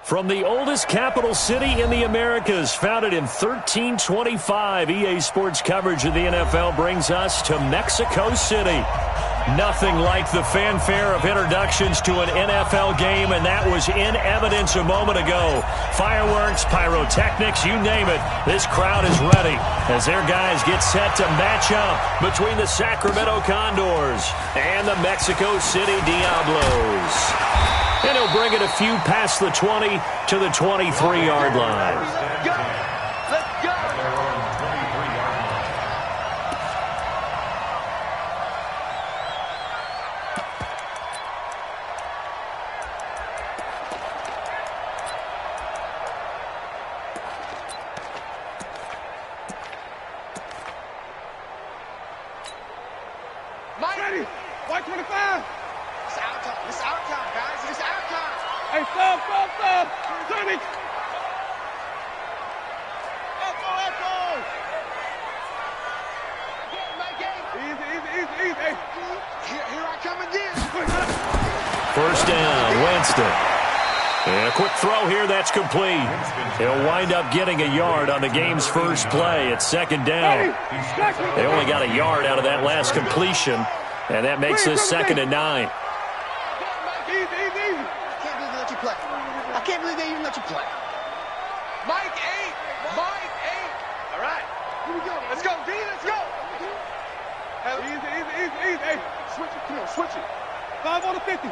From the oldest capital city in the Americas, founded in 1325, EA Sports coverage of the NFL brings us to Mexico City. Nothing like the fanfare of introductions to an NFL game, and that was in evidence a moment ago. Fireworks, pyrotechnics, you name it. This crowd is ready as their guys get set to match up between the Sacramento Condors and the Mexico City Diablos. And he'll bring it a few past the 20 to the 23-yard line. Ready? White 25. It's our time. It's our time, guys. It's our time. Hey, stop. 30. Echo. Easy. Hey. Here I come again. First down, Winston. And a quick throw here, that's complete. He'll wind up getting a yard on the game's first play at second down. They only got a yard out of that last completion, and that makes this 2nd and 9. I can't believe they even let you play. Mike 8. All right. Here we go. Let's go, D. Let's go. Easy. Hey, switch it. Come on, switch it. 5 on the 50.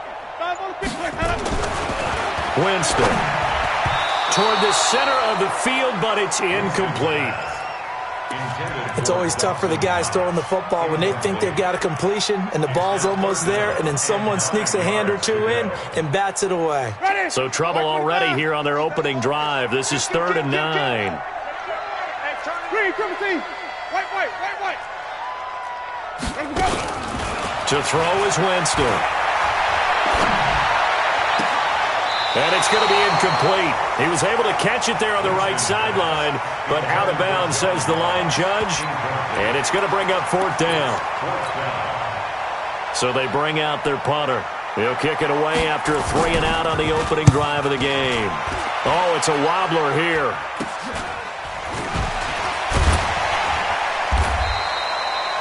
Winston toward the center of the field, but it's incomplete. It's always tough for the guys throwing the football when they think they've got a completion and the ball's almost there, and then someone sneaks a hand or two in and bats it away. So trouble already here on their opening drive. This is 3rd and 9. Green, triple team. White. To throw is Winston. And it's going to be incomplete. He was able to catch it there on the right sideline, but out of bounds, says the line judge. And it's going to bring up 4th down. So they bring out their punter. He'll kick it away after a 3 and out on the opening drive of the game. Oh, it's a wobbler here.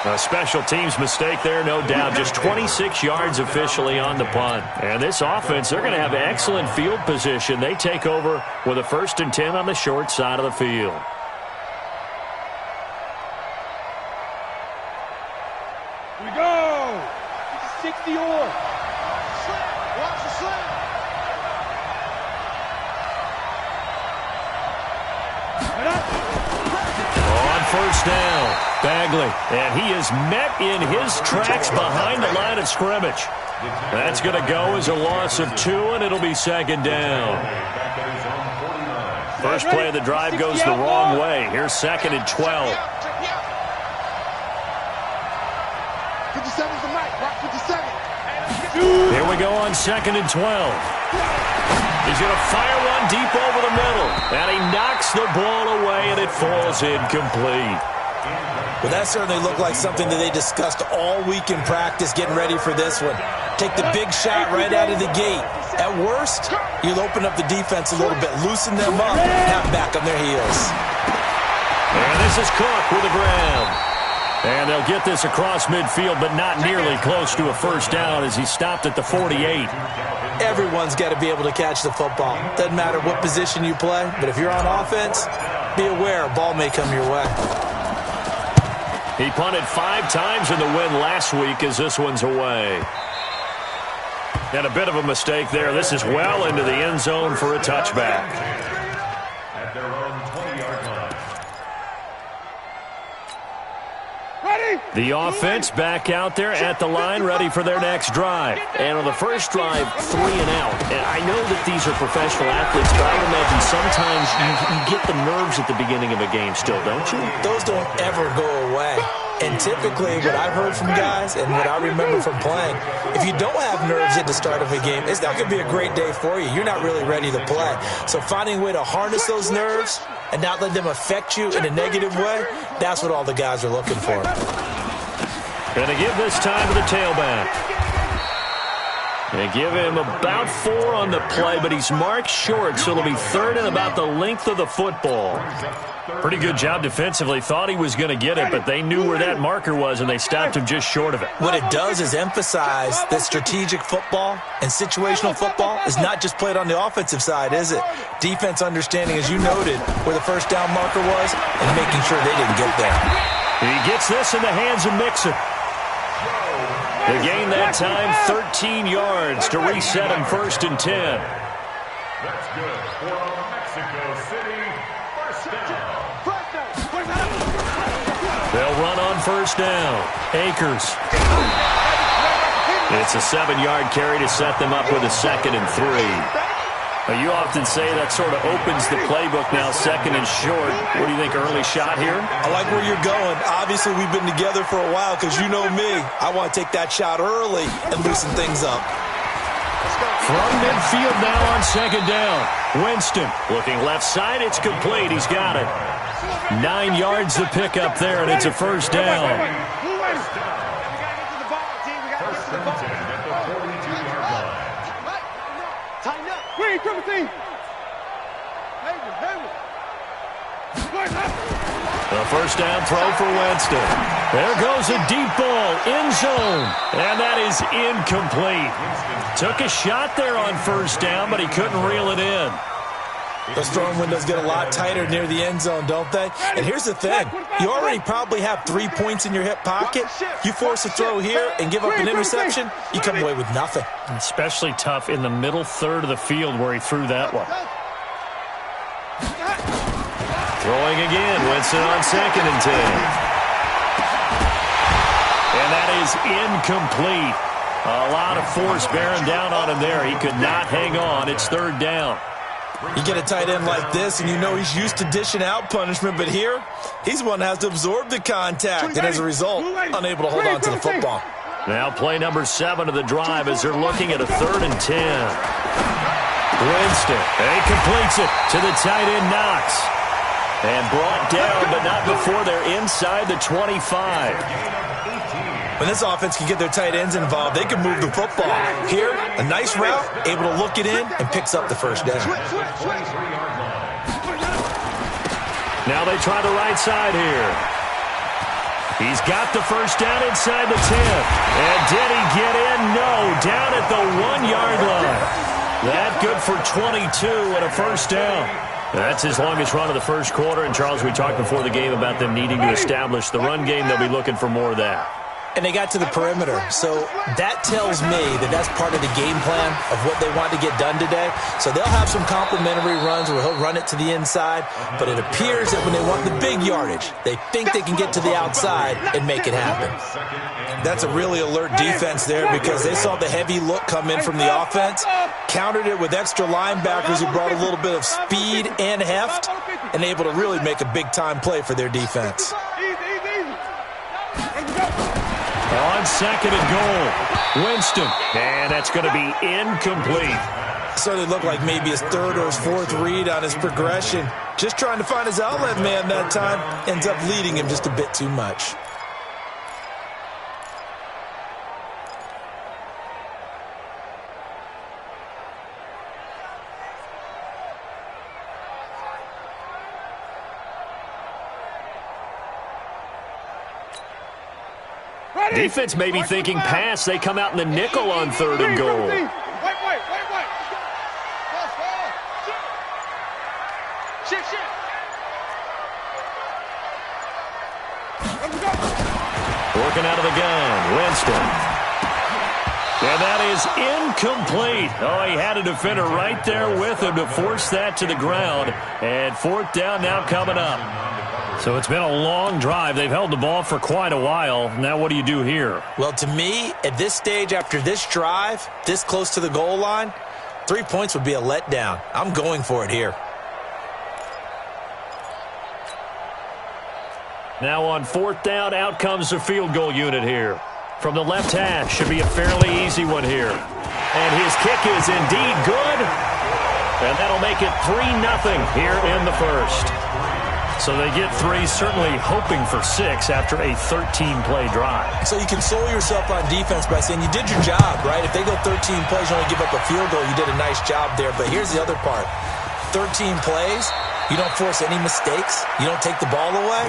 A special teams mistake there, no doubt. Just 26 yards officially on the punt. And this offense, they're going to have excellent field position. They take over with a 1st and 10 on the short side of the field. Here we go. 60 or. Watch the slam. On 1st down. Bagley, and he is met in his tracks behind the line of scrimmage. That's going to go as a loss of 2, and it'll be 2nd down. First play of the drive goes the wrong way. Here's 2nd and 12. 57's the mic. Rock 57. Here we go on 2nd and 12. He's going to fire one deep over the middle, and he knocks the ball away, and it falls incomplete. Well, that certainly looked like something that they discussed all week in practice, getting ready for this one. Take the big shot right out of the gate. At worst, you'll open up the defense a little bit, loosen them up, and have them back on their heels. And this is Cook with the grab. And they'll get this across midfield, but not nearly close to a 1st down as he stopped at the 48. Everyone's got to be able to catch the football. Doesn't matter what position you play, but if you're on offense, be aware a ball may come your way. He punted 5 times in the win last week as this one's away. And a bit of a mistake there. This is well into the end zone for a touchback. At their own 20-yard line. Ready? The offense back out there at the line, ready for their next drive. And on the first drive, 3 and out. And I know that these are professional athletes, but I would imagine sometimes you get the nerves at the beginning of a game still, don't you? Those don't ever go away. And typically, what I've heard from guys and what I remember from playing, if you don't have nerves at the start of a game, it's not going to be a great day for you. You're not really ready to play. So finding a way to harness those nerves and not let them affect you in a negative way, that's what all the guys are looking for. Going to give this time to the tailback. They give him about 4 on the play, but he's marked short, so it'll be 3rd and about the length of the football. Pretty good job defensively. Thought he was going to get it, but they knew where that marker was, and they stopped him just short of it. What it does is emphasize that strategic football and situational football is not just played on the offensive side, is it? Defense understanding, as you noted, where the first down marker was and making sure they didn't get there. He gets this in the hands of Mixon. The gain that time, 13 yards to reset him 1st and 10. That's good for a Mexico City first down. They'll run on 1st down. Akers. It's a 7-yard carry to set them up with a 2nd and 3. You often say that sort of opens the playbook now, 2nd and short. What do you think, early shot here? I like where you're going. Obviously, we've been together for a while because you know me. I want to take that shot early and loosen things up. From midfield now on 2nd down. Winston looking left side. It's complete. He's got it. 9 yards to pick up there, and it's a 1st down. The 1st down throw for Winston. There goes a deep ball, end zone, and that is incomplete. Took a shot there on 1st down, but he couldn't reel it in. Those throwing windows get a lot tighter near the end zone, don't they? And here's the thing. You already probably have 3 points in your hip pocket. You force a throw here and give up an interception, you come away with nothing. Especially tough in the middle 3rd of the field where he threw that one. Throwing again, Winston on 2nd and 10. And that is incomplete. A lot of force bearing down on him there. He could not hang on. It's 3rd down. You get a tight end like this, and you know he's used to dishing out punishment, but here, he's one that has to absorb the contact, and as a result, unable to hold on to the football. Now play number 7 of the drive as they're looking at a 3rd and 10. Winston, he completes it to the tight end, Knox. And brought down, but not before they're inside the 25. When this offense can get their tight ends involved, they can move the football. Here, a nice route, able to look it in, and picks up the 1st down. Now they try the right side here. He's got the 1st down inside the 10. And did he get in? No, down at the 1-yard line. That good for 22 and a 1st down. That's his longest run of the 1st quarter. And, Charles, we talked before the game about them needing to establish the run game. They'll be looking for more of that. And they got to the perimeter. So that tells me that that's part of the game plan of what they want to get done today. So they'll have some complimentary runs where he'll run it to the inside. But it appears that when they want the big yardage, they think they can get to the outside and make it happen. That's a really alert defense there because they saw the heavy look come in from the offense, countered it with extra linebackers who brought a little bit of speed and heft, and able to really make a big-time play for their defense. On 2nd and goal, Winston. And that's going to be incomplete. Certainly looked like maybe his 3rd or his 4th read on his progression. Just trying to find his outlet man that time. Ends up leading him just a bit too much. Defense may be thinking pass. They come out in the nickel on 3rd and goal. Working out of the gun, Winston. And that is incomplete. Oh, he had a defender right there with him to force that to the ground. And 4th down now coming up. So it's been a long drive. They've held the ball for quite a while. Now what do you do here? Well, to me, at this stage, after this drive, this close to the goal line, 3 points would be a letdown. I'm going for it here. Now on 4th down, out comes the field goal unit here. From the left hash, should be a fairly easy one here. And his kick is indeed good. And that'll make it 3-0 here in the 1st. So they get 3, certainly hoping for 6 after a 13-play drive. So you console yourself on defense by saying you did your job, right? If they go 13 plays, you only give up a field goal, you did a nice job there. But here's the other part. 13 plays, you don't force any mistakes, you don't take the ball away.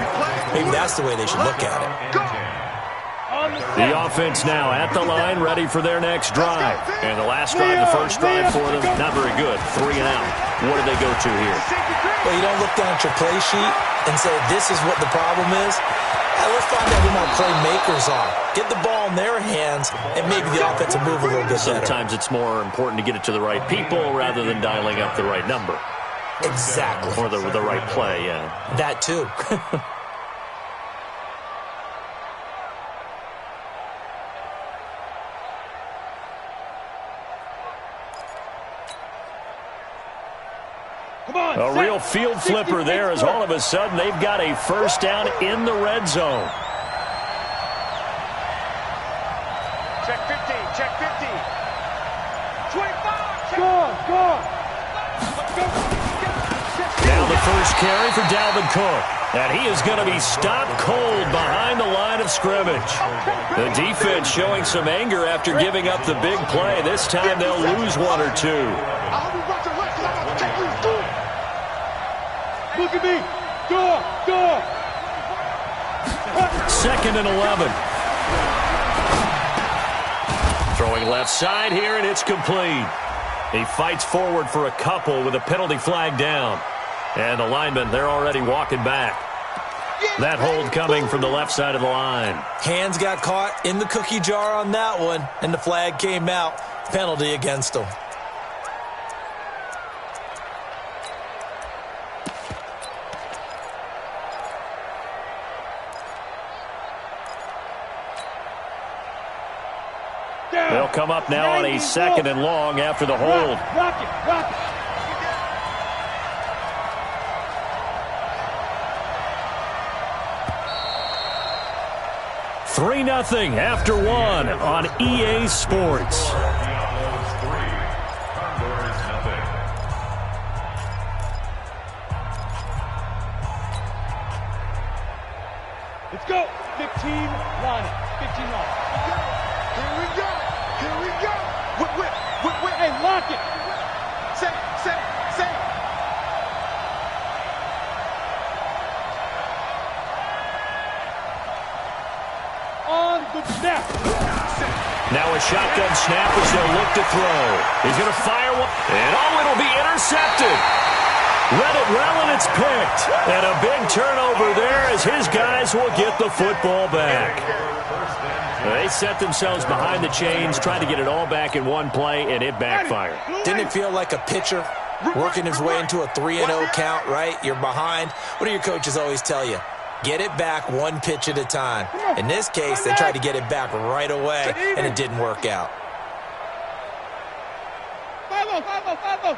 Maybe that's the way they should look at it. The offense now at the line, ready for their next drive. And the last drive, the first drive for them, not very good. 3 and out. What do they go to here? Well, you don't look down at your play sheet and say, this is what the problem is. Let's find out who our playmakers are. Get the ball in their hands, and maybe the offense will move a little bit better. Sometimes it's more important to get it to the right people rather than dialing up the right number. Exactly. Or the right play, yeah. That too. A real field flipper there as all of a sudden they've got a first down in the red zone. Check 15, check 15. 25, check. Score. Now the first carry for Dalvin Cook. And he is going to be stopped cold behind the line of scrimmage. The defense showing some anger after giving up the big play. This time they'll lose 1 or 2. I hope you watch your left because I'm about to take loose too. Look at me. Door. 2nd and 11. Throwing left side here, and it's complete. He fights forward for a couple with a penalty flag down. And the linemen, they're already walking back. That hold coming from the left side of the line. Hands got caught in the cookie jar on that one, and the flag came out. Penalty against them. They'll come up now on a 2nd and long after the hold. Rock it. 3-0 after 1 on EA Sports. Let's go. 15 line. 15 line. Here we go. Whip. Hey, lock it. Set. On the snap. Now a shotgun snap as they'll look to throw. He's going to fire one. And it'll be intercepted. Read it well, and it's picked. And a big turnover there as his guys will get the football back. They set themselves behind the chains, trying to get it all back in one play, and it backfired. Didn't it feel like a pitcher working his way into a 3-0 count, right? You're behind. What do your coaches always tell you? Get it back 1 pitch at a time. In this case, they tried to get it back right away, and it didn't work out. 5-0.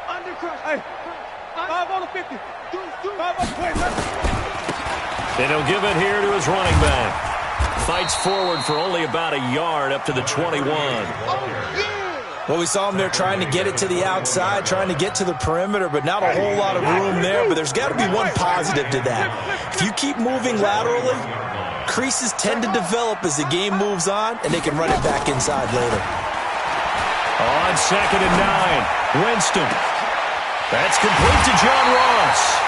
Undercross. Hey, 5 on the 50. 5 on the 20. And he'll give it here to his running back. Fights forward for only about a yard up to the 21. Well, we saw him there trying to get it to the outside, trying to get to the perimeter, but not a whole lot of room there. But there's got to be one positive to that. If you keep moving laterally, creases tend to develop as the game moves on, and they can run it back inside later. On 2nd and 9, Winston. That's complete to John Ross.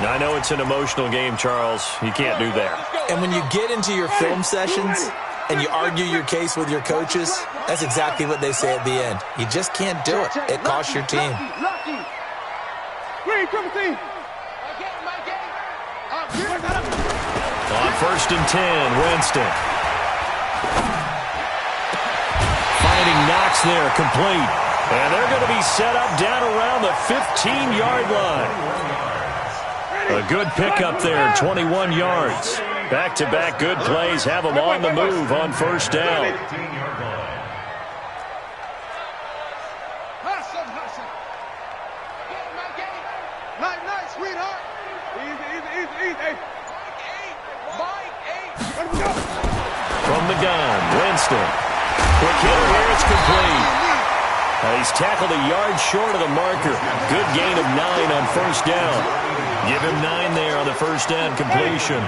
Now, I know it's an emotional game, Charles. You can't do that. And when you get into your film sessions and you argue your case with your coaches, that's exactly what they say at the end. You just can't do it. It costs your team. Green, triple team. On 1st and 10, Winston. Finding Knox there, complete. And they're going to be set up down around the 15-yard line. A good pickup there, 21 yards. Back-to-back good plays have them on the move on 1st down. Hustle. Nice, sweetheart. Easy. Hey. Mike 8. From the gun, Winston. Quick hitter here, it's complete. He's tackled a yard short of the marker. Good gain of 9 on first down. Give him 9 there on the first down completion.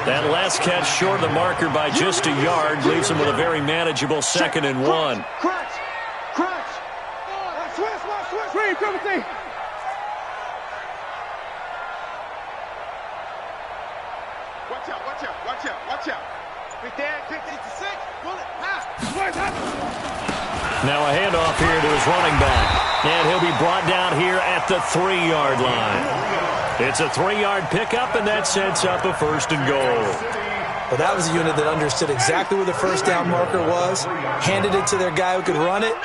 That last catch short of the marker by just a yard leaves him with a very manageable 2nd and 1. Crunch. Switch. Green, triple T. Watch out. Big Dan, 56. Pull it. Now a handoff here to his running back. And he'll be brought down here at the 3-yard line. It's a 3-yard pickup, and that sets up a 1st and goal. Well, that was a unit that understood exactly where the first down marker was, handed it to their guy who could run it,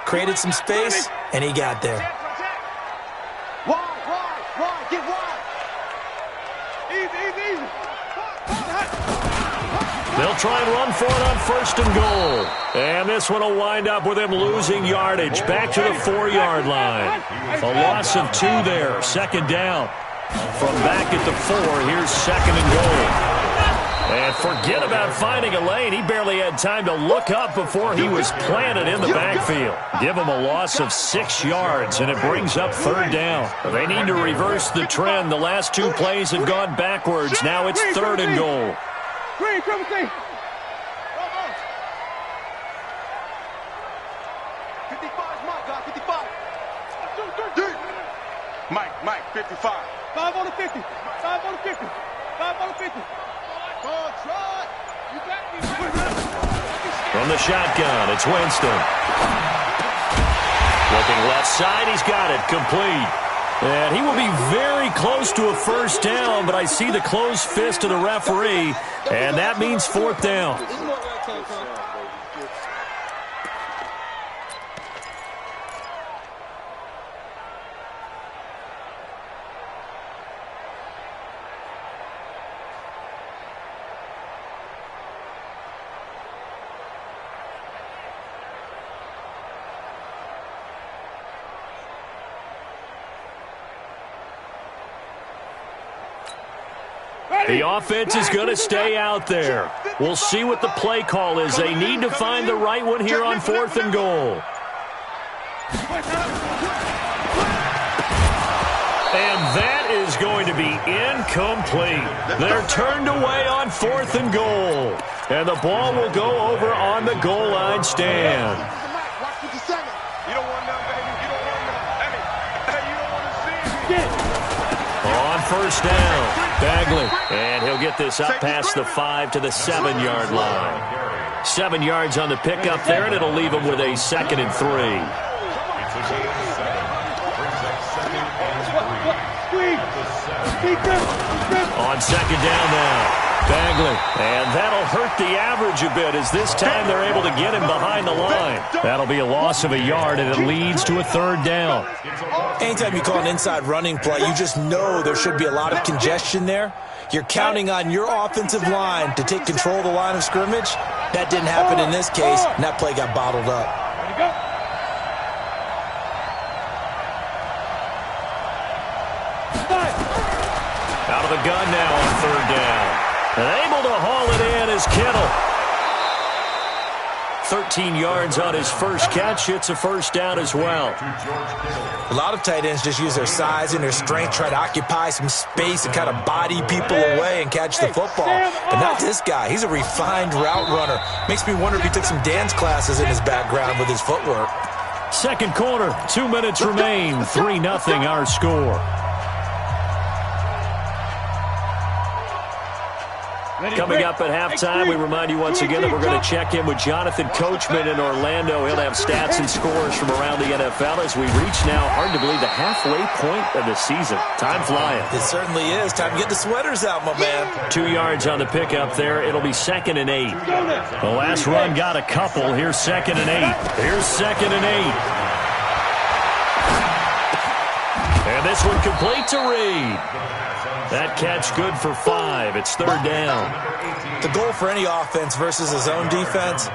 created some space, and he got there. Wide. Get wide. Easy. They'll try and run for it on 1st and goal. And this one will wind up with him losing yardage back to the 4-yard line. A loss of 2 there, 2nd down. From back at the 4, here's 2nd and goal. And forget about finding a lane. He barely had time to look up before he was planted in the backfield. Give him a loss of 6 yards, and it brings up 3rd down. They need to reverse the trend. The last 2 plays have gone backwards. Now it's 3rd and goal. Green, triple T. 55. Mike, 55. 5 on the 50. 5 on the 50. 5 on the 50. From the shotgun, it's Winston. Looking left side, he's got it, complete. And he will be very close to a 1st down, but I see the closed fist of the referee, and that means 4th down. The offense is going to stay out there. We'll see what the play call is. They need to find the right one here on 4th and goal. And that is going to be incomplete. They're turned away on 4th and goal. And the ball will go over on the goal line stand. You don't want none, baby. You don't want none. Hey, you don't want to see it. On 1st down, Bagley. And he'll get this up past the 5 to the 7-yard line. 7 yards on the pickup there, and it'll leave him with a 2nd and 3. On 2nd down now, Bagley. And that'll hurt the average a bit as this time they're able to get him behind the line. That'll be a loss of a yard, and it leads to a 3rd down. Anytime you call an inside running play, you just know there should be a lot of congestion there. You're counting on your offensive line to take control of the line of scrimmage. That didn't happen in this case, and that play got bottled up. Out of the gun now on 3rd down. And able to haul it in is Kittle. 13 yards on his first catch. It's a 1st down as well. A lot of tight ends just use their size and their strength, try to occupy some space and kind of body people away and catch the football. But not this guy. He's a refined route runner. Makes me wonder if he took some dance classes in his background with his footwork. 2nd quarter, 2 minutes remain. 3-0 our score. Coming up at halftime, we remind you once again that we're going to check in with Jonathan Coachman in Orlando. He'll have stats and scores from around the NFL as we reach now, hard to believe, the halfway point of the season. Time flying. It certainly is. Time to get the sweaters out, my man. 2 yards on the pickup there. It'll be 2nd and 8. The last run got a couple. Here's 2nd and 8. Here's 2nd and 8. And this one complete to Reed. That catch good for 5. It's 3rd down. The goal for any offense versus a zone defense,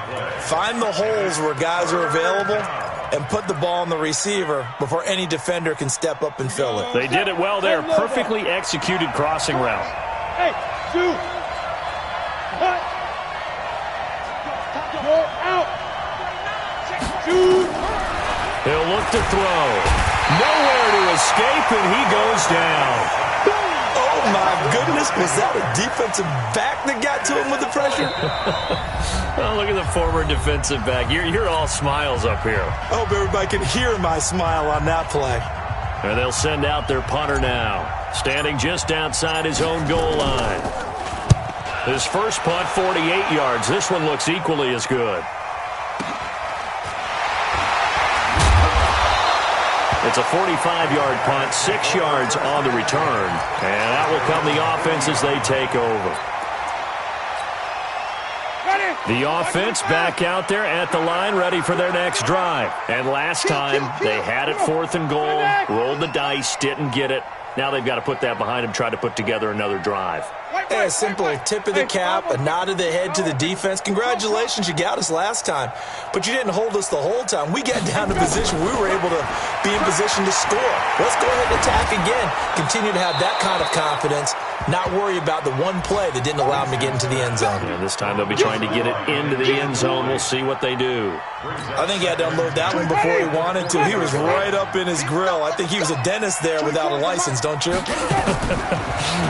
find the holes where guys are available and put the ball on the receiver before any defender can step up and fill it. They did it well there. Perfectly executed crossing route. Hey, shoot. Cut. Go out. Shoot. to throw. Nowhere to escape, and he goes down. Oh, my goodness. Was that a defensive back that got to him with the pressure? Oh, look at the former defensive back. You're all smiles up here. I hope everybody can hear my smile on that play. And they'll send out their punter now, standing just outside his own goal line. His first punt, 48 yards. This one looks equally as good. It's a 45-yard punt, 6 yards on the return. And that will come the offense as they take over. The offense back out there at the line, ready for their next drive. And last time, they had it 4th and goal, rolled the dice, didn't get it. Now they've got to put that behind them, try to put together another drive. Hey, a simple tip of the cap, a nod of the head to the defense. Congratulations, you got us last time. But you didn't hold us the whole time. We got down to position. We were able to be in position to score. Let's go ahead and attack again. Continue to have that kind of confidence. Not worry about the one play that didn't allow them to get into the end zone. And this time they'll be trying to get it into the end zone. We'll see what they do. I think he had to unload that one before he wanted to. He was right up in his grill. I think he was a dentist there without a license, don't you?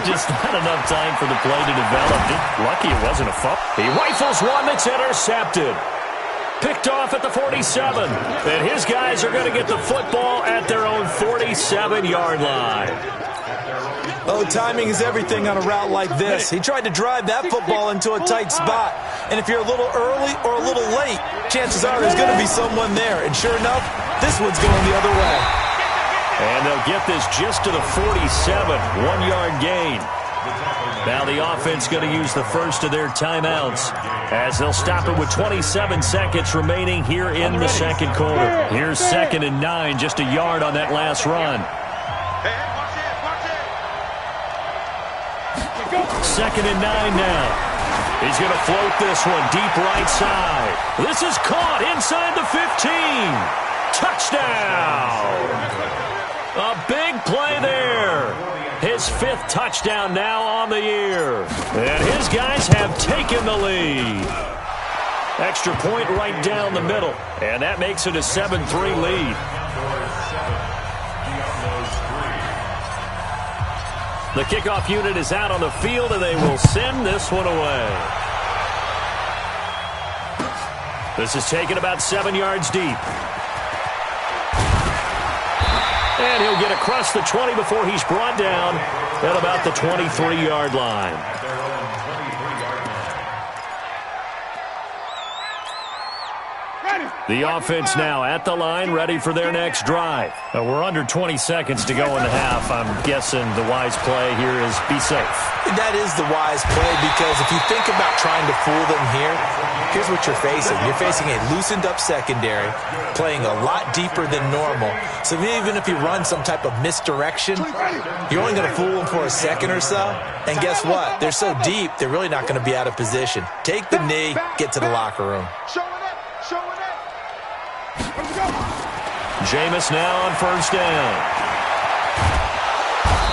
Just not enough time for the play to develop. Lucky it wasn't a fumble. He rifles one that's intercepted. Picked off at the 47. And his guys are going to get the football at their own 47-yard line. Oh, timing is everything on a route like this. He tried to drive that football into a tight spot. And if you're a little early or a little late, chances are there's going to be someone there. And sure enough, this one's going the other way. And they'll get this just to the 47, 1-yard gain. Now the offense going to use the first of their timeouts as they'll stop it with 27 seconds remaining here in the second quarter. Here's 2nd and 9, just a yard on that last run. 2nd and 9 now. He's going to float this one deep right side. This is caught inside the 15. Touchdown. A big play there. His 5th touchdown now on the year. And his guys have taken the lead. Extra point right down the middle. And that makes it a 7-3 lead. The kickoff unit is out on the field, and they will send this one away. This is taken about 7 yards deep. And he'll get across the 20 before he's brought down at about the 23-yard line. The offense now at the line, ready for their next drive. We're under 20 seconds to go in the half. I'm guessing the wise play here is be safe. That is the wise play, because if you think about trying to fool them here, here's what you're facing. You're facing a loosened-up secondary, playing a lot deeper than normal. So even if you run some type of misdirection, you're only going to fool them for a second or so. And guess what? They're so deep, they're really not going to be out of position. Take the knee, get to the locker room. Jameis now on first down.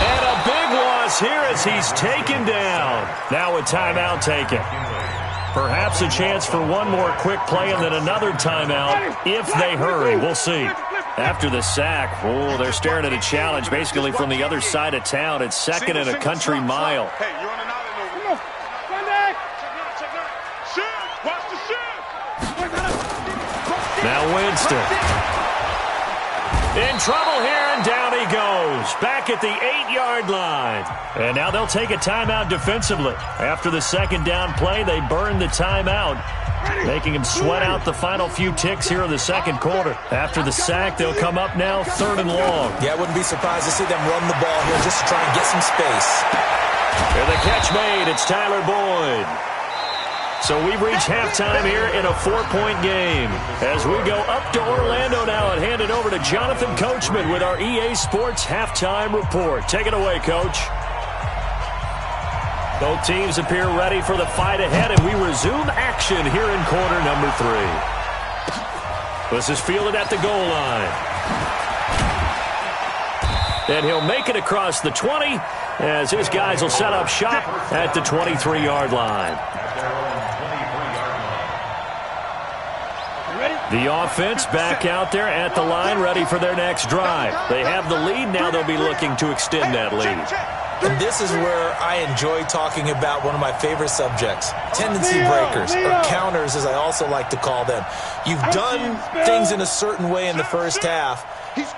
And a big loss here as he's taken down. Now a timeout taken. Perhaps a chance for one more quick play and then another timeout if they hurry. We'll see. After the sack, oh, they're staring at a challenge basically from the other side of town. It's 2nd and a country mile. Now Winston. In trouble here, and down he goes. Back at the 8-yard line. And now they'll take a timeout defensively. After the second down play, they burn the timeout, making him sweat out the final few ticks here in the second quarter. After the sack, they'll come up now 3rd and long. Yeah, I wouldn't be surprised to see them run the ball here just to try and get some space. And the catch made. It's Tyler Boyd. So we've reached halftime here in a 4-point game. As we go up to Orlando now and hand it over to Jonathan Coachman with our EA Sports Halftime Report. Take it away, Coach. Both teams appear ready for the fight ahead, and we resume action here in quarter number 3. This is fielded at the goal line. And he'll make it across the 20 as his guys will set up shop at the 23-yard line. Ready? The offense back out there at the line, ready for their next drive. They have the lead. Now they'll be looking to extend that lead. And this is where I enjoy talking about one of my favorite subjects, tendency breakers, or counters as I also like to call them. You've done things in a certain way in the first half,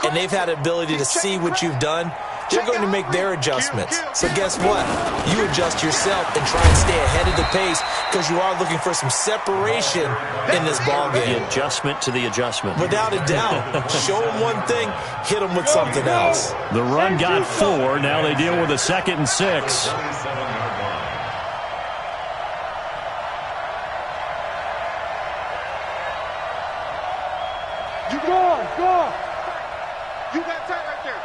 and they've had the ability to see what you've done. They're going to make their adjustments. So guess what? You adjust yourself and try and stay ahead of the pace because you are looking for some separation in this ball game. The adjustment to the adjustment. Without a doubt. Show them one thing, hit them with something else. The run got 4. Now they deal with a 2nd and 6. Go. You got tight right there.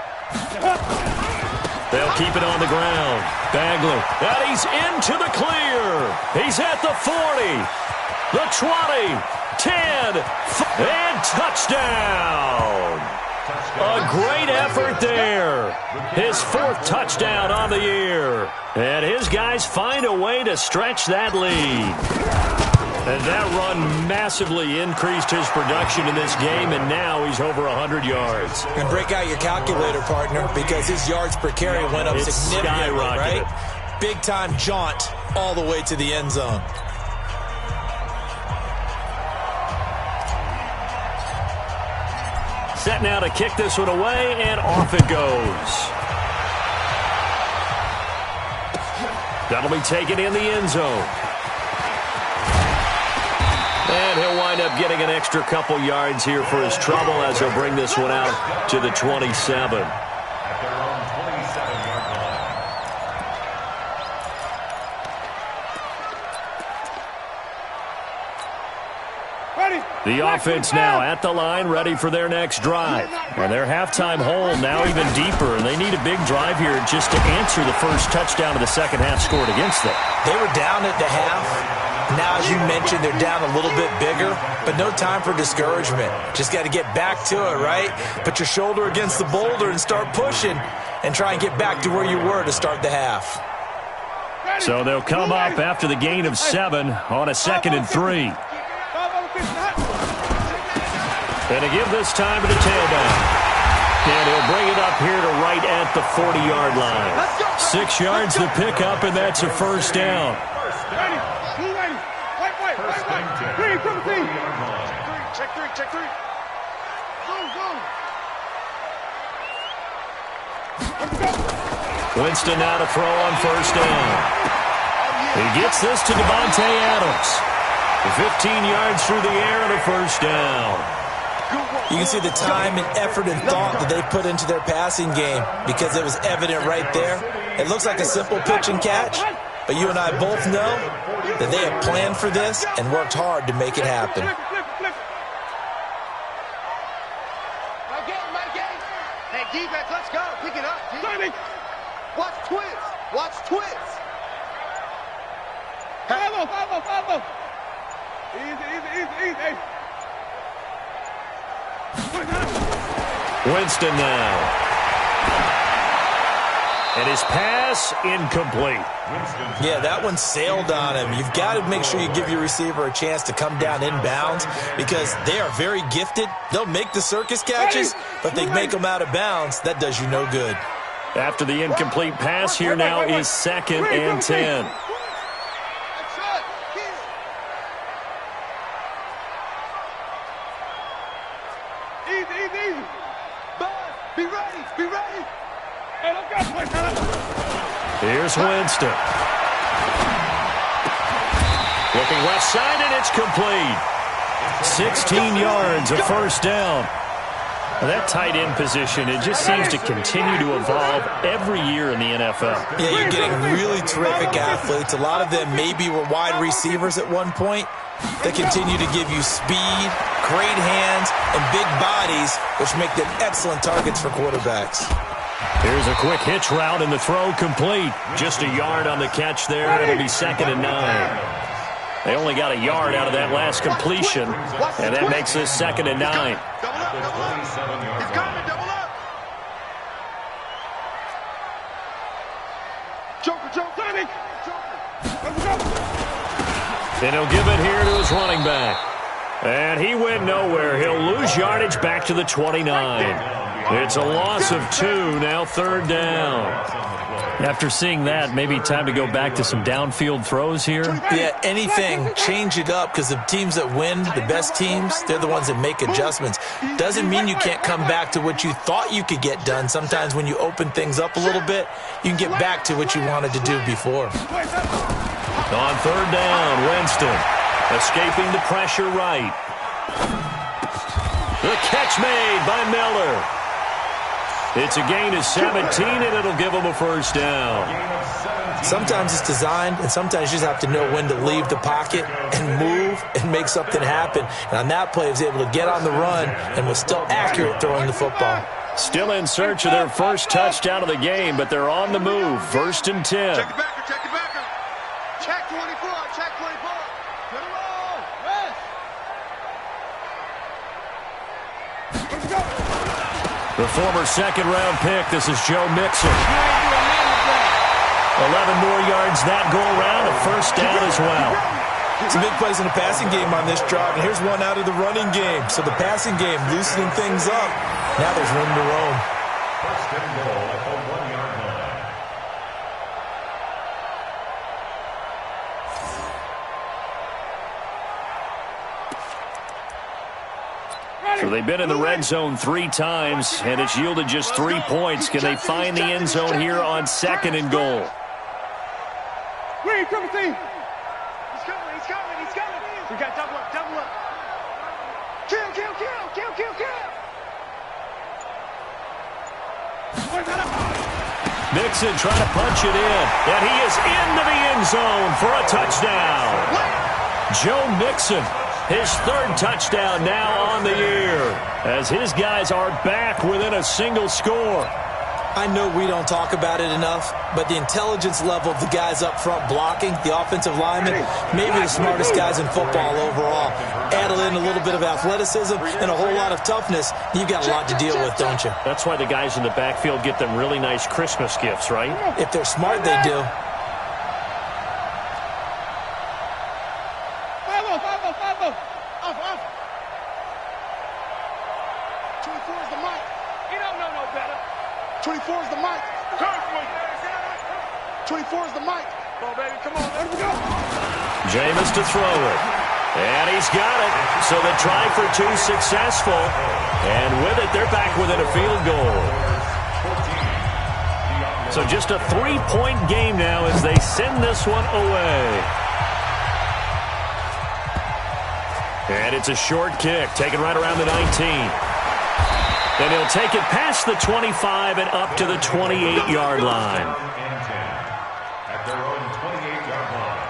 They'll keep it on the ground. Bagler. And he's into the clear. He's at the 40. The 20. 10. And touchdown. A great effort there. His 4th touchdown on the year. And his guys find a way to stretch that lead. And that run massively increased his production in this game, and now he's over 100 yards. And break out your calculator, partner, because his yards per carry went up significantly, right? Big-time jaunt all the way to the end zone. Set now to kick this one away, and off it goes. That'll be taken in the end zone. And he'll wind up getting an extra couple yards here for his trouble as he'll bring this one out to the 27. At their own 27-yard line. Ready. The offense now at the line, ready for their next drive. And their halftime hole now even deeper, and they need a big drive here just to answer the first touchdown of the second half scored against them. They were down at the half. Now, as you mentioned, they're down a little bit bigger, but no time for discouragement. Just got to get back to it, right? Put your shoulder against the boulder and start pushing and try and get back to where you were to start the half. So they'll come up after the gain of 7 on a 2nd and 3. And to give this time to the tailback. And he'll bring it up here to right at the 40-yard line. 6 yards to pick up, and that's a first down. Check three. Go. Winston now to throw on first down. He gets this to Devontae Adams. 15 yards through the air and a first down. You can see the time and effort and thought that they put into their passing game because it was evident right there. It looks like a simple pitch and catch, but you and I both know that they have planned for this and worked hard to make it happen. Hey, defense, let's go. Pick it up, G. Watch twist. Follow. Easy. Winston now. And his pass incomplete. Yeah, that one sailed on him. You've got to make sure you give your receiver a chance to come down inbounds because they are very gifted. They'll make the circus catches, but they make them out of bounds. That does you no good. After the incomplete pass, here now is 2nd and 10. Easy. Be ready. Hey, let's go. Here's Winston. Looking left side, and it's complete. 16 yards, a first down. That tight end position, it just seems to continue to evolve every year in the NFL. Yeah, you're getting really terrific athletes. A lot of them maybe were wide receivers at one point. They continue to give you speed, great hands, and big bodies, which make them excellent targets for quarterbacks. Here's a quick hitch route, and the throw complete. Just a yard on the catch there, and it'll be 2nd and 9. They only got a yard out of that last completion, and that makes this 2nd and 9. Double up. He's coming, double up. Joker. And he'll give it here to his running back. And he went nowhere. He'll lose yardage back to the 29. It's a loss of 2, now 3rd down. After seeing that, maybe time to go back to some downfield throws here. Yeah, anything. Change it up, because the teams that win, the best teams, they're the ones that make adjustments. Doesn't mean you can't come back to what you thought you could get done. Sometimes when you open things up a little bit, you can get back to what you wanted to do before. On 3rd down, Winston escaping the pressure right. The catch made by Miller. It's a gain of 17, and it'll give him a 1st down. Sometimes it's designed, and sometimes you just have to know when to leave the pocket and move and make something happen. And on that play, he was able to get on the run and was still accurate throwing the football. Still in search of their first touchdown of the game, but they're on the move. 1st and 10. Check the backer, check the backer. Check 24, check 24. Get it all. Rest. Let's go. The former 2nd-round pick, this is Joe Mixon. 11 more yards that go around, a 1st down as well. Some big plays in the passing game on this drive, and here's one out of the running game. So the passing game loosening things up. Now there's room to roam. 1st and goal at the 1-yard line. So they've been in the red zone 3 times, and it's yielded just 3 points. Can they find the end zone here on 2nd and goal? Green, triple team. He's coming, he's coming, he's coming. We got double up, double up. Kill, kill, kill, kill, kill, kill. Mixon trying to punch it in, and he is into the end zone for a touchdown. Joe Mixon, his 3rd touchdown now on the year, as his guys are back within a single score. I know we don't talk about it enough, but the intelligence level of the guys up front blocking, the offensive linemen, maybe the smartest guys in football overall. Add in a little bit of athleticism and a whole lot of toughness, you've got a lot to deal with, don't you? That's why the guys in the backfield get them really nice Christmas gifts, right? If they're smart, they do. 5-0. Off. 24 is the mic. He don't know no better. 24 is the mic. 24 is the mic. Come on, baby. Come on. Let him go. Jameis to throw it. And he's got it. So the try for 2 successful. And with it, they're back within a field goal. So just a 3-point game now as they send this one away. And it's a short kick, taken right around the 19. And he'll take it past the 25 and up to the 28-yard line. At their own 28-yard line.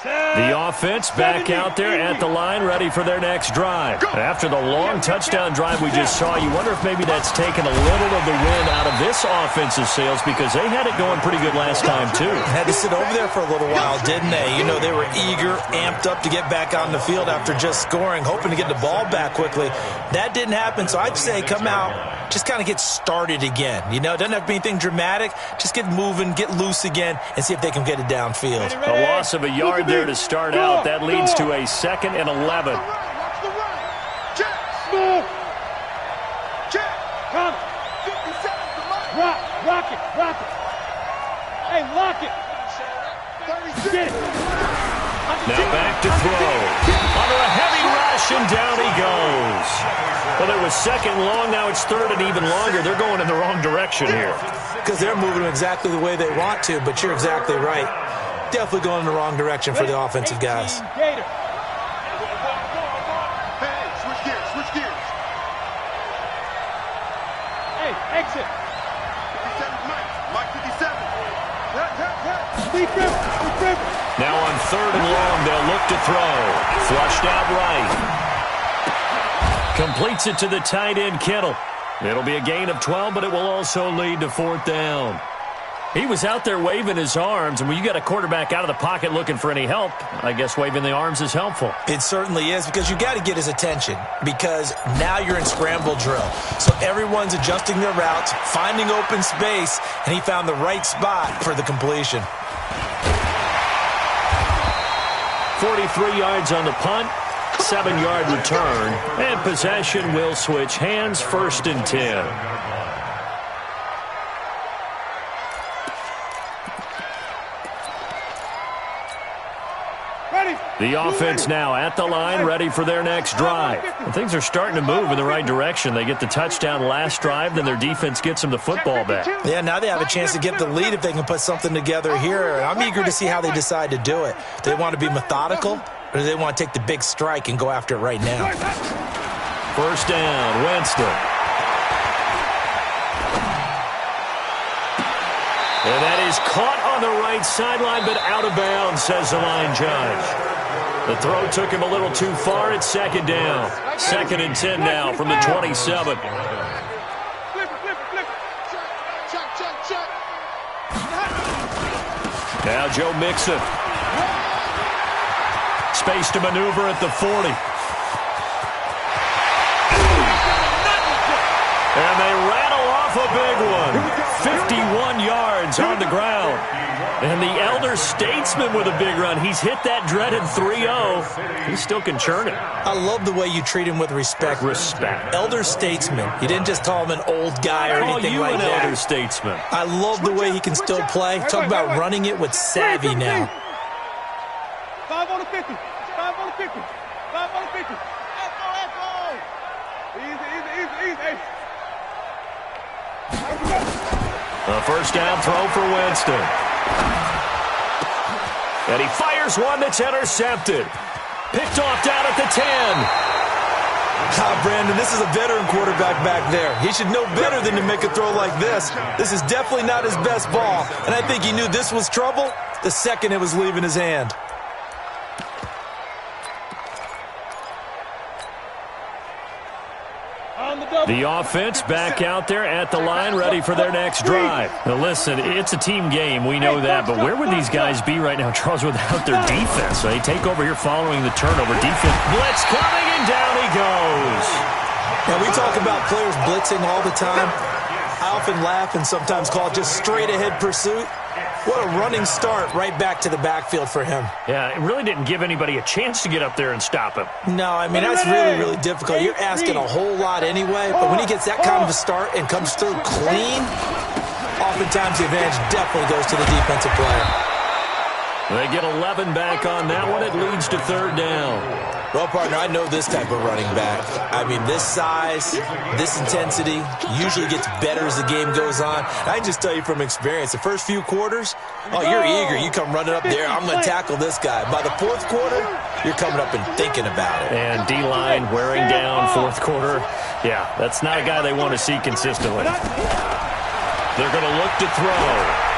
The offense back out there at the line, ready for their next drive. After the long touchdown drive we just saw, you wonder if maybe that's taken a little of the wind out of this offensive sails, because they had it going pretty good last time, too. Had to sit over there for a little while, didn't they? You know, they were eager, amped up to get back on the field after just scoring, hoping to get the ball back quickly. That didn't happen, so I'd say come out, just kind of get started again. You know, it doesn't have to be anything dramatic. Just get moving, get loose again, and see if they can get it downfield. A loss of a yard there to start out. That leads to a 2nd and 11. Watch the run. Check. Move. Check. Come. 57 is the mic. Rock it. Hey, lock it. 36. Get it. Now back to throw. Under a heavy rush, and down he goes. Well, it was 2nd long, now it's 3rd and even longer. They're going in the wrong direction here. Because they're moving exactly the way they want to, but you're exactly right. Definitely going in the wrong direction for the offensive guys. Gator. Hey, switch gears. Hey, exit. 57 Mike 57. Deep river. Now on 3rd and long, they'll look to throw. Flushed out right. Completes it to the tight end, Kittle. It'll be a gain of 12, but it will also lead to 4th down. He was out there waving his arms, and when you got a quarterback out of the pocket looking for any help, I guess waving the arms is helpful. It certainly is, because you got to get his attention, because now you're in scramble drill. So everyone's adjusting their routes, finding open space, and he found the right spot for the completion. 43 yards on the punt, 7-yard return, and possession will switch hands, 1st and 10. The offense now at the line, ready for their next drive. And things are starting to move in the right direction. They get the touchdown last drive, then their defense gets them the football back. Yeah, now they have a chance to get the lead if they can put something together here. And I'm eager to see how they decide to do it. Do they want to be methodical, or do they want to take the big strike and go after it right now? 1st down, Winston. And that is caught on the right sideline, but out of bounds, says the line judge. The throw took him a little too far. It's 2nd down. 2nd and 10 now from the 27. Now Joe Mixon. Space to maneuver at the 40. And they rattle off a big one. 51 yards on the ground. And the elder statesman with a big run. He's hit that dreaded 3-0. He still can churn it. I love the way you treat him with respect. Respect. Elder statesman. You didn't just call him an old guy or anything like that. I call you an elder statesman. I love the way he can still play. Talk about running it with savvy now. 5 on the 50. 5 on the 50. 5 on the 50. Let's go. Easy. A 1st down throw for Winston. And he fires one that's intercepted. Picked off down at the 10. Brandon, this is a veteran quarterback back there. He should know better than to make a throw like this. This is definitely not his best ball. And I think he knew this was trouble the second it was leaving his hand. The offense back out there at the line, ready for their next drive. Now listen, it's a team game, we know that, but where would these guys be right now, Charles, without their defense? So they take over here following the turnover. Defense blitz coming, and down he goes. Now, we talk about players blitzing all the time. I often laugh and sometimes call it just straight-ahead pursuit. What a running start right back to the backfield for him. Yeah, it really didn't give anybody a chance to get up there and stop him. No, I mean, that's really, really difficult. You're asking a whole lot anyway, but when he gets that kind of a start and comes through clean, oftentimes the advantage definitely goes to the defensive player. They get 11 back on that one. It leads to 3rd down. Well, partner, I know this type of running back. I mean, this size, this intensity usually gets better as the game goes on. I can just tell you from experience, the first few quarters, oh, you're eager. You come running up there, I'm going to tackle this guy. By the 4th quarter, you're coming up and thinking about it. And D-line wearing down 4th quarter. Yeah, that's not a guy they want to see consistently. They're going to look to throw.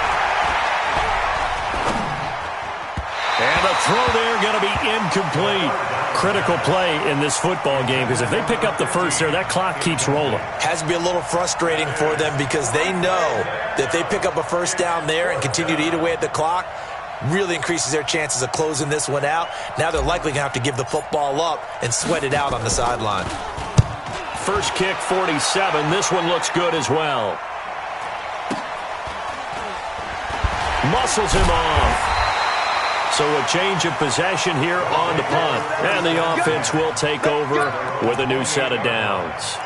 And the throw there going to be incomplete. Critical play in this football game, because if they pick up the first there, that clock keeps rolling. Has to be a little frustrating for them because they know that if they pick up a 1st down there and continue to eat away at the clock, really increases their chances of closing this one out. Now they're likely going to have to give the football up and sweat it out on the sideline. First kick, 47. This one looks good as well. Muscles him off. So a change of possession here on the punt. And the offense will take over with a new set of downs.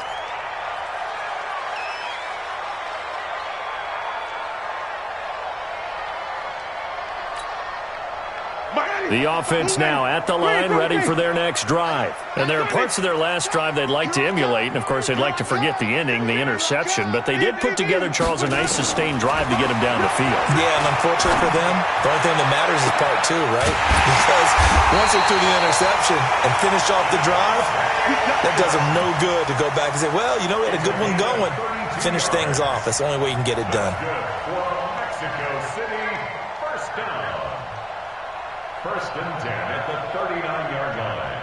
The offense now at the line, ready for their next drive. And there are parts of their last drive they'd like to emulate, and of course they'd like to forget the ending, the interception, but they did put together, Charles, a nice sustained drive to get them down the field. Yeah, and unfortunately for them, the only thing that matters is part 2, right? Because once they threw the interception and finished off the drive, that does them no good to go back and say, well, you know, we had a good one going. Finish things off. That's the only way you can get it done. Mexico City, 1st down. 1st and 10 at the 39-yard line.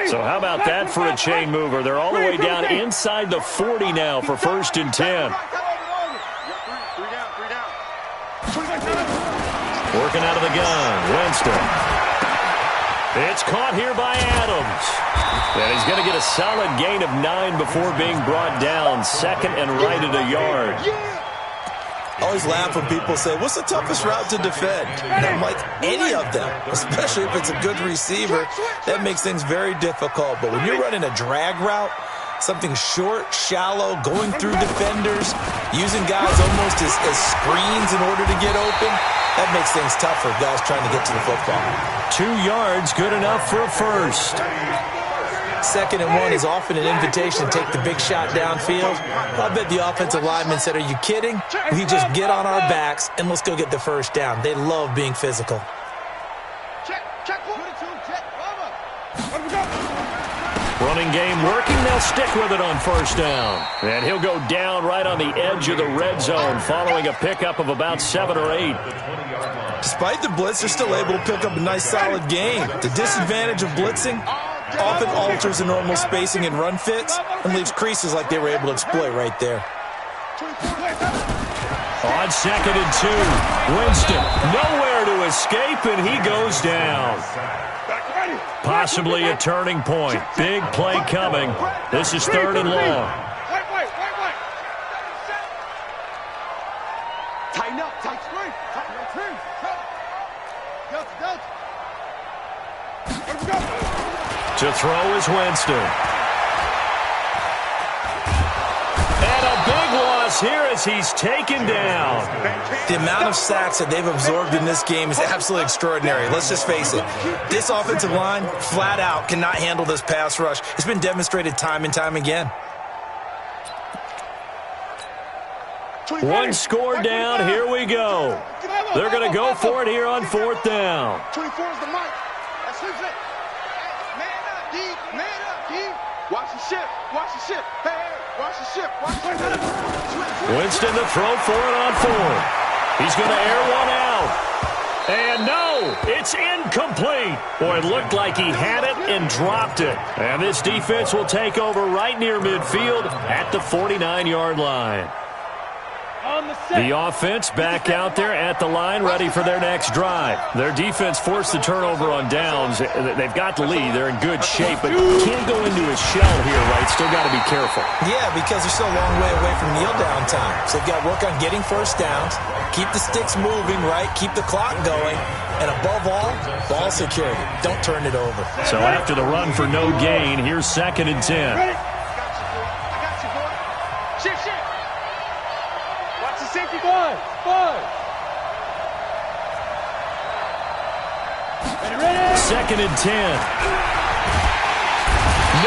So how about that for a chain mover? They're all the way down inside the 40 now for 1st and 10. Working out of the gun, Winston. It's caught here by Adams. And he's going to get a solid gain of 9 before being brought down. Second and right at a yard. I always laugh when people say, what's the toughest route to defend? And I'm like, any of them, especially if it's a good receiver. That makes things very difficult. But when you're running a drag route, something short, shallow, going through defenders, using guys almost as screens in order to get open, that makes things tough for guys trying to get to the football. 2 yards, good enough for a first. 2nd and 1 is often an invitation to take the big shot downfield. I bet the offensive lineman said, are you kidding? We just get on our backs and let's go get the first down. They love being physical. Running game working. They'll stick with it on first down. And he'll go down right on the edge of the red zone following a pickup of about 7 or 8. Despite the blitz, they're still able to pick up a nice solid gain. The disadvantage of blitzing often alters the normal spacing and run fits and leaves creases like they were able to exploit right there. On 2nd and 2, Winston nowhere to escape, and he goes down. Possibly a turning point. Big play coming. This is 3rd and long. Tighten up, tight. To throw is Winston. And a big loss here as he's taken down. The amount of sacks that they've absorbed in this game is absolutely extraordinary. Let's just face it. This offensive line, flat out, cannot handle this pass rush. It's been demonstrated time and time again. 1 score down. Here we go. They're going to go for it here on 4th down. 24 is the mic. That's who's it. Man up, D. Man up, D. Watch the ship. Watch the ship. Hey, watch the ship. Watch the ship. Winston to throw for it on 4th. He's going to air one out. And no, it's incomplete. Boy, it looked like he had it and dropped it. And this defense will take over right near midfield at the 49-yard line. The offense back out there at the line, ready for their next drive. Their defense forced the turnover on downs. They've got the lead. They're in good shape, but can't go into a shell here, right? Still got to be careful. Yeah, because they're still a long way away from kneel down time. So they've got to work on getting first downs, keep the sticks moving, right? Keep the clock going. And above all, ball security. Don't turn it over. So after the run for no gain, here's 2nd and 10. Safety five. Ready. 2nd and 10.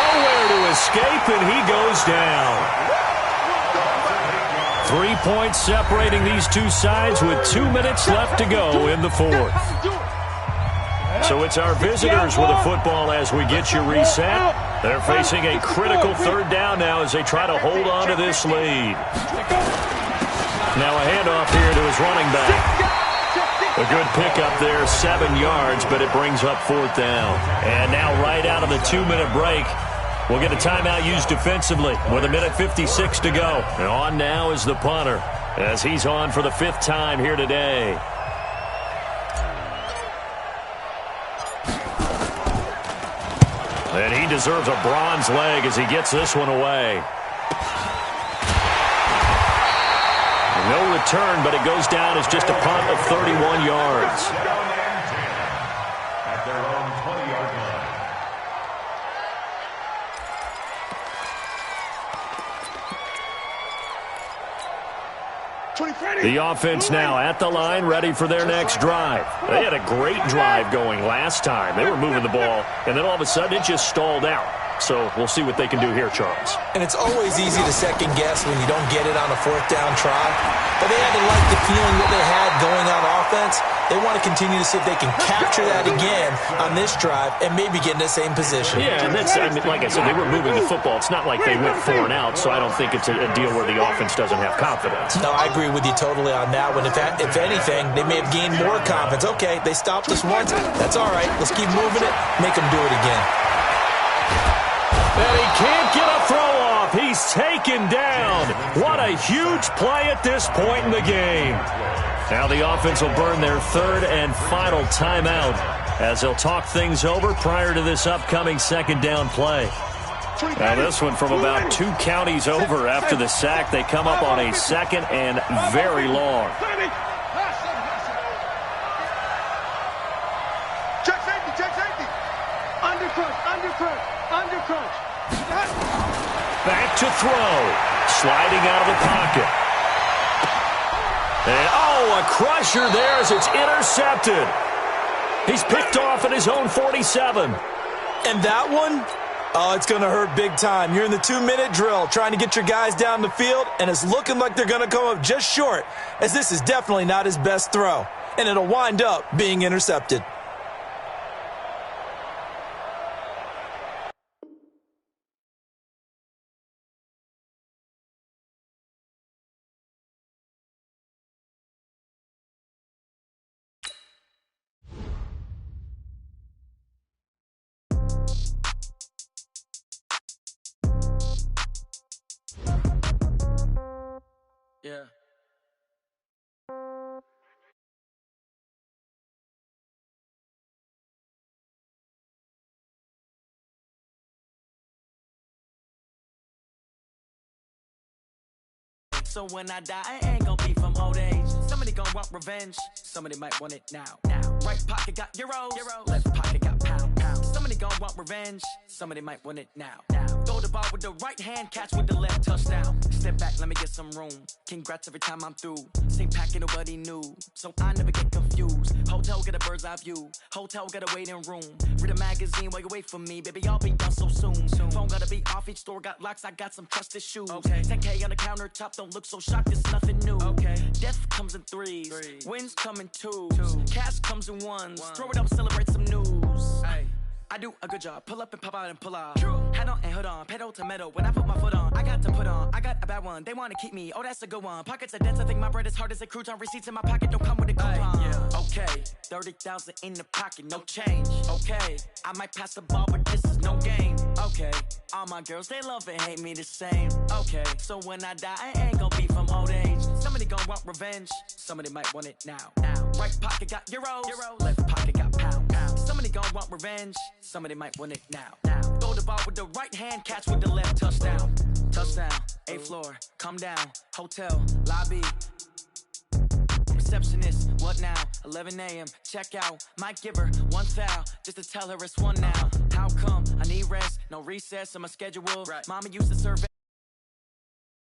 Nowhere to escape, and he goes down. 3 points separating these two sides with 2 minutes left to go in the 4th. So it's our visitors with the football as we get you reset. They're facing a critical 3rd down now as they try to hold on to this lead. Now a handoff here to his running back. A good pickup there, 7 yards, but it brings up 4th down. And now right out of the 2-minute break, we'll get a timeout used defensively with 1:56 to go. And on now is the punter as he's on for the 5th time here today. And he deserves a bronze leg as he gets this one away. No return, but it goes down as just a punt of 31 yards. At their own 20-yard line. The offense now at the line, ready for their next drive. They had a great drive going last time. They were moving the ball, and then all of a sudden it just stalled out. So we'll see what they can do here, Charles. And it's always easy to second guess when you don't get it on a 4th down try. But they had to like the feeling that they had going on offense. They want to continue to see if they can capture that again on this drive and maybe get in the same position. Yeah, and that's, I mean, like I said, they were moving the football. It's not like they went 4 and out, so I don't think it's a deal where the offense doesn't have confidence. No, I agree with you totally on that one. If anything, they may have gained more confidence. Okay, they stopped us once. That's all right. Let's keep moving it. Make them do it again. And he can't get a throw off. He's taken down. What a huge play at this point in the game. Now the offense will burn their 3rd and final timeout as they'll talk things over prior to this upcoming second down play. Now this one from about 2 counties over after the sack. They come up on a second and very long. Check safety, check safety. Under crunch. Back to throw. Sliding out of the pocket. And a crusher there as it's intercepted. He's picked off at his own 47. And that one? Oh, it's going to hurt big time. You're in the 2-minute drill trying to get your guys down the field, and it's looking like they're going to come up just short, as this is definitely not his best throw, and it'll wind up being intercepted. Yeah. So when I die, I ain't gonna be from old age. Somebody gonna want revenge. Somebody might want it now. Right pocket got euros. Left pocket got pound. Somebody gonna want revenge. Somebody might want it now. Throw the ball with the right hand, catch with the left, touchdown. Step back, let me get some room. Congrats every time I'm through. Same packet, nobody knew, so I never get confused. Hotel get a bird's eye view. Hotel get a waiting room. Read a magazine while you wait for me, baby. I'll be done so soon. Phone gotta be off. Each store got locks. I got some trusted shoes. 10K on the countertop. Don't look so shocked. It's nothing new. Death comes in threes. Wins come in twos. Cash comes in ones. Throw it up, celebrate some news. I do a good job. Pull up and pop out and pull off. Hat on and hood on. Pedal to metal. When I put my foot on, I got to put on. I got a bad one. They want to keep me. Oh, that's a good one. Pockets are dense. I think my bread is hard as a crouton. Receipts in my pocket don't come with a coupon. Okay, 30,000 in the pocket, no change. Okay, I might pass the ball, but this is no game. Okay, all my girls, they love and hate me the same. Okay, so when I die, I ain't gonna be from old age. Somebody gonna want revenge. Somebody might want it now. Right pocket got euros. Left pocket got pound. Somebody gonna want revenge. Somebody might want it now. Throw the ball with the right hand, catch with the left, touchdown. Touchdown, 8th floor, come down. Hotel, lobby. Receptionist, what now? 11 a.m., check out. Might give her one foul, just to tell her it's one now. How come? I need rest, no recess on my schedule. Mama used to serve